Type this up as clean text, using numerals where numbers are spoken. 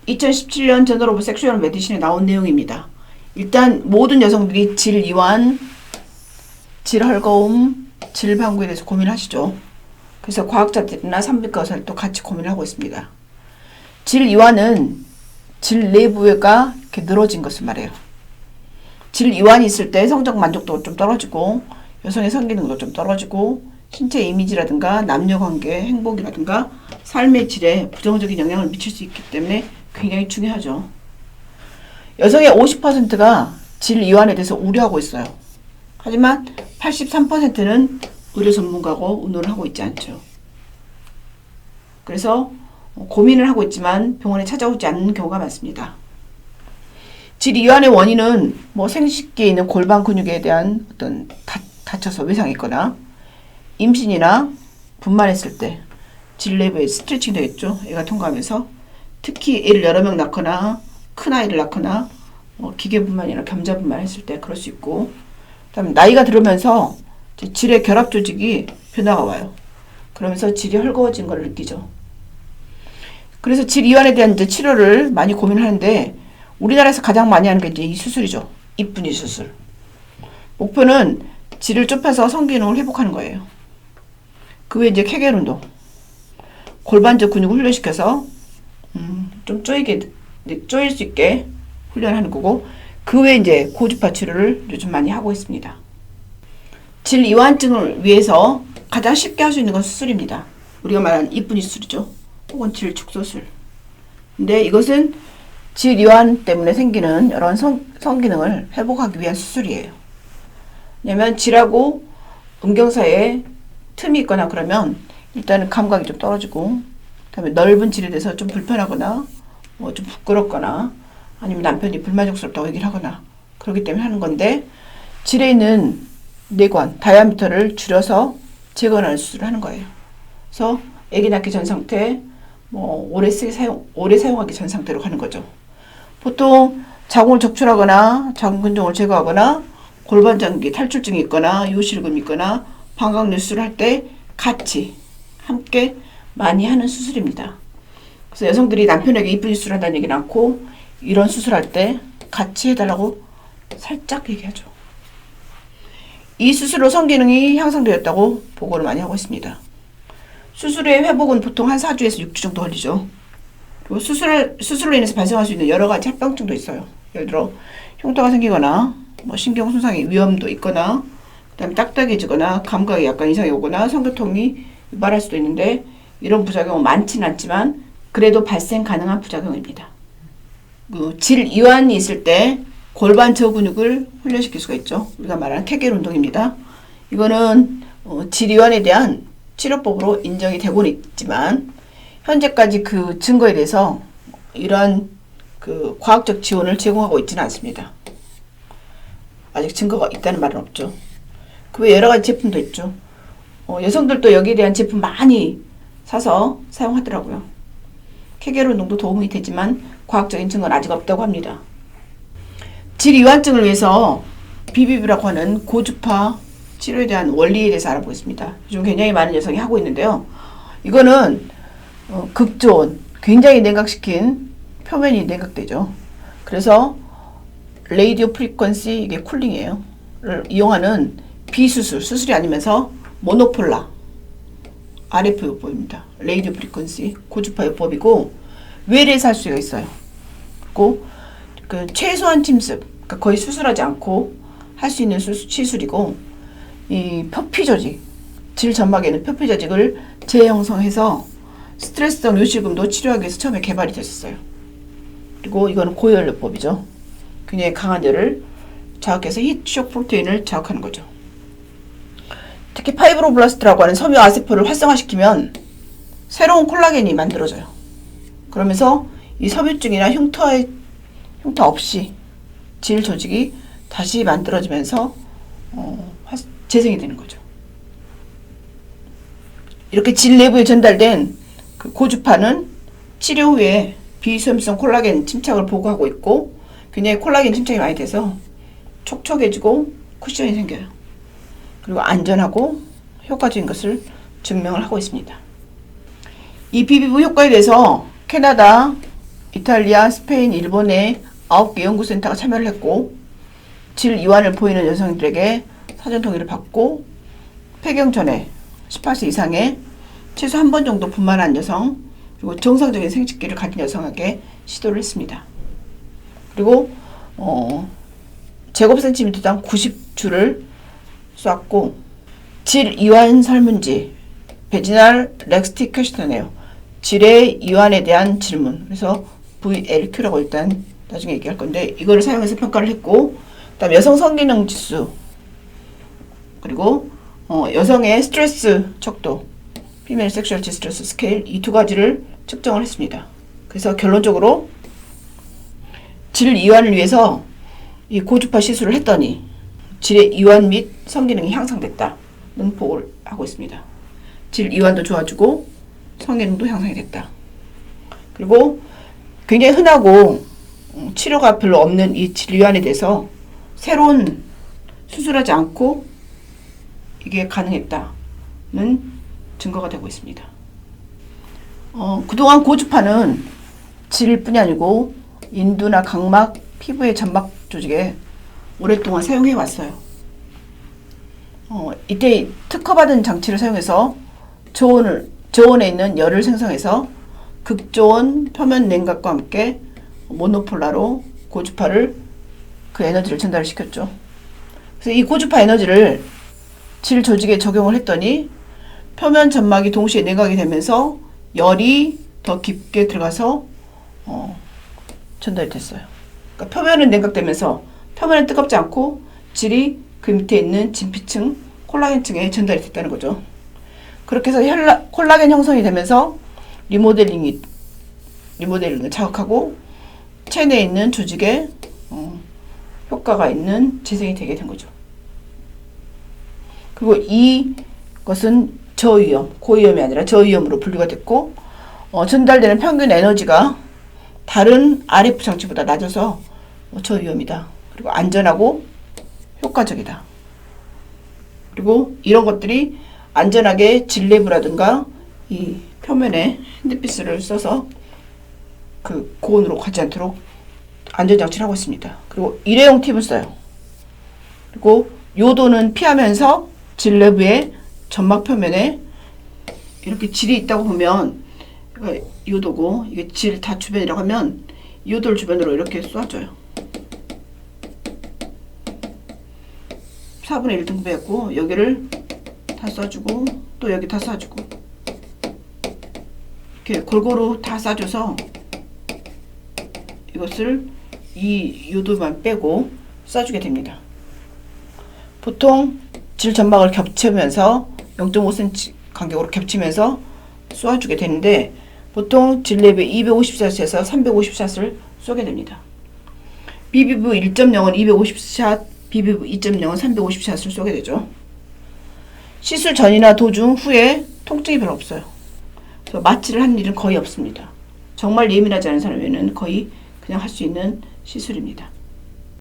2017년 저널 오브 섹슈얼 메디신에 나온 내용입니다. 일단 모든 여성들이 질 이완, 질 헐거움, 질 방구에 대해서 고민하시죠. 그래서 과학자들이나 산부인과 의사들도 같이 고민을 하고 있습니다. 질 이완은 질 내부가 이렇게 늘어진 것을 말해요. 질 이완이 있을 때 성적 만족도가 좀 떨어지고 여성의 성기능도 좀 떨어지고 신체 이미지라든가 남녀관계 행복이라든가 삶의 질에 부정적인 영향을 미칠 수 있기 때문에 굉장히 중요하죠. 여성의 50%가 질 이완에 대해서 우려하고 있어요. 하지만 83%는 의료 전문가고 의논을 하고 있지 않죠. 그래서 고민을 하고 있지만 병원에 찾아오지 않는 경우가 많습니다. 질 이완의 원인은 생식기에 있는 골반 근육에 대한 어떤 다쳐서 외상했거나 임신이나 분만했을 때 질 내부에 스트레칭 되겠죠. 애가 통과하면서 특히 애를 여러 명 낳거나 큰 아이를 낳거나 기계분만이나 겸자분만 했을 때 그럴 수 있고, 그다음에 나이가 들으면서 질의 결합 조직이 변화가 와요. 그러면서 질이 헐거워진 걸 느끼죠. 그래서 질 이완에 대한 이제 치료를 많이 고민하는데 우리나라에서 가장 많이 하는 게 이제 이 수술이죠. 이쁜이 수술. 목표는 질을 좁혀서 성기능을 회복하는 거예요. 그 외에 이제 케겔 운동, 골반적 근육을 훈련시켜서 좀 쪼일 수 있게 훈련하는 거고, 그 외에 이제 고주파 치료를 요즘 많이 하고 있습니다. 질 이완증을 위해서 가장 쉽게 할 수 있는 건 수술입니다. 우리가 말하는 이쁜이 수술이죠. 혹은 질 축소술. 근데 이것은 질 이완 때문에 생기는 여러 성기능을 회복하기 위한 수술이에요. 왜냐면 질하고 음경 사이에 틈이 있거나 그러면 일단은 감각이 좀 떨어지고, 그다음에 넓은 질에 대해서 좀 불편하거나 좀 부끄럽거나 아니면 남편이 불만족스럽다고 얘기를 하거나 그렇기 때문에 하는 건데, 질에 있는 내관, 다이아미터를 줄여서 재건하는 수술을 하는 거예요. 그래서 아기 낳기 전 상태, 오래 사용하기 전 상태로 가는 거죠. 보통 자궁을 적출하거나 자궁 근종을 제거하거나 골반 장기 탈출증이 있거나 요실금이 있거나 방광류 수술을 할 때 같이 함께 많이 하는 수술입니다. 그래서 여성들이 남편에게 이쁜 수술 한다는 얘기는 않고 이런 수술할 때 같이 해달라고 살짝 얘기하죠. 이 수술로 성기능이 향상되었다고 보고를 많이 하고 있습니다. 수술의 회복은 보통 한 4주에서 6주 정도 걸리죠. 그리고 수술로 인해서 발생할 수 있는 여러 가지 합병증도 있어요. 예를 들어 흉터가 생기거나 신경 손상의 위험도 있거나, 그다음에 딱딱해지거나 감각이 약간 이상이 오거나 성교통이 유발할 수도 있는데, 이런 부작용은 많지는 않지만 그래도 발생 가능한 부작용입니다. 질 이완이 있을 때 골반 저근육을 훈련시킬 수가 있죠. 우리가 말하는 케겔 운동입니다. 이거는 질 이완에 대한 치료법으로 인정이 되고는 있지만 현재까지 그 증거에 대해서 이러한 과학적 지원을 제공하고 있지는 않습니다. 아직 증거가 있다는 말은 없죠. 그 외 여러 가지 제품도 있죠. 여성들도 여기에 대한 제품 많이 사서 사용하더라고요. 케겔 운동도 도움이 되지만 과학적인 증거는 아직 없다고 합니다. 질 이완증을 위해서 BBB라고 하는 고주파 치료에 대한 원리에 대해서 알아보겠습니다. 요즘 굉장히 많은 여성이 하고 있는데요. 이거는 극저온, 굉장히 냉각시킨 표면이 냉각되죠. 그래서 레이디오 프리퀀시, 이게 쿨링이에요. 를 이용하는 수술이 아니면서 모노폴라 RF 요법입니다. 레이디오 프리퀀시 고주파 요법이고 외래에서 할 수가 있어요. 그리고 최소한 침습, 그러니까 거의 수술하지 않고 할 수 있는 시술이고, 이 표피 조직, 질 점막에 있는 표피 조직을 재형성해서 스트레스성 요실금도 치료하기 위해서 처음에 개발이 됐었어요. 그리고 이거는 고열요법이죠. 굉장히 강한 열을 자극해서 히트쇼크 프로테인을 자극하는 거죠. 특히 파이브로블라스트라고 하는 섬유 아세포를 활성화시키면 새로운 콜라겐이 만들어져요. 그러면서 이 섬유증이나 흉터 없이 질 조직이 다시 만들어지면서 재생이 되는 거죠. 이렇게 질 내부에 전달된 그 고주파는 치료 후에 비수염성 콜라겐 침착을 보고하고 있고, 굉장히 콜라겐 침착이 많이 돼서 촉촉해지고 쿠션이 생겨요. 그리고 안전하고 효과적인 것을 증명을 하고 있습니다. 이 비비브 효과에 대해서 캐나다 이탈리아, 스페인, 일본의 9개 연구센터가 참여를 했고 질 이완을 보이는 여성들에게 사전 동의를 받고 폐경 전에 18세 이상의 최소 한 번 정도 분만한 여성 그리고 정상적인 생식기를 가진 여성에게 시도를 했습니다. 그리고 제곱센티미터당 90줄을 쏘았고 질 이완 설문지 베지날 렉스틱 퀘스터네요. 질의 이완에 대한 질문. 그래서 VLQ라고 일단 나중에 얘기할 건데 이거를 사용해서 평가를 했고 그다음 여성 성기능 지수 그리고 여성의 스트레스 척도 Female Sexual Distress Scale 이 두 가지를 측정을 했습니다. 그래서 결론적으로 질 이완을 위해서 이 고주파 시술을 했더니 질의 이완 및 성기능이 향상됐다는 보고를 하고 있습니다. 질 이완도 좋아지고 성기능도 향상이 됐다. 그리고 굉장히 흔하고 치료가 별로 없는 이 질 이완에 대해서 새로운 수술하지 않고 이게 가능했다는 증거가 되고 있습니다. 그동안 고주파는 질뿐이 아니고 인두나 각막, 피부의 점막 조직에 오랫동안 사용해 왔어요. 이때 특허받은 장치를 사용해서 저온에 있는 열을 생성해서 극저온 표면 냉각과 함께 모노폴라로 고주파를 그 에너지를 전달시켰죠. 그래서 이 고주파 에너지를 질 조직에 적용을 했더니 표면 점막이 동시에 냉각이 되면서 열이 더 깊게 들어가서 전달이 됐어요. 그러니까 표면은 냉각되면서 표면은 뜨겁지 않고 질이 그 밑에 있는 진피층, 콜라겐층에 전달이 됐다는 거죠. 그렇게 해서 콜라겐 형성이 되면서 리모델링을 자극하고 체내에 있는 조직에 효과가 있는 재생이 되게 된 거죠. 그리고 이것은 저위험, 고위험이 아니라 저위험으로 분류가 됐고 전달되는 평균 에너지가 다른 RF 장치보다 낮아서 저위험이다. 그리고 안전하고 효과적이다. 그리고 이런 것들이 안전하게 질내부라든가 이 표면에 핸드피스를 써서 그 고온으로 가지 않도록 안전장치를 하고 있습니다. 그리고 일회용 팁을 써요. 그리고 요도는 피하면서 질 내부의 점막 표면에 이렇게 질이 있다고 보면 요도고 이게 질 다 주변이라고 하면 요도를 주변으로 이렇게 쏴줘요. 4분의 1 등분했고 여기를 다 쏴주고 또 여기 다 쏴주고 이렇게 골고루 다 쏴줘서 이것을 이 요도만 빼고 쏴주게 됩니다. 보통 질 점막을 겹치면서 0.5cm 간격으로 겹치면서 쏘아주게 되는데 보통 질 내부에 250샷에서 350샷을 쏘게 됩니다. BBV 1.0은 250샷, BBV 2.0은 350샷을 쏘게 되죠. 시술 전이나 도중 후에 통증이 별로 없어요. 그래서 마취를 하는 일은 거의 없습니다. 정말 예민하지 않은 사람에는 거의 그냥 할 수 있는 시술입니다.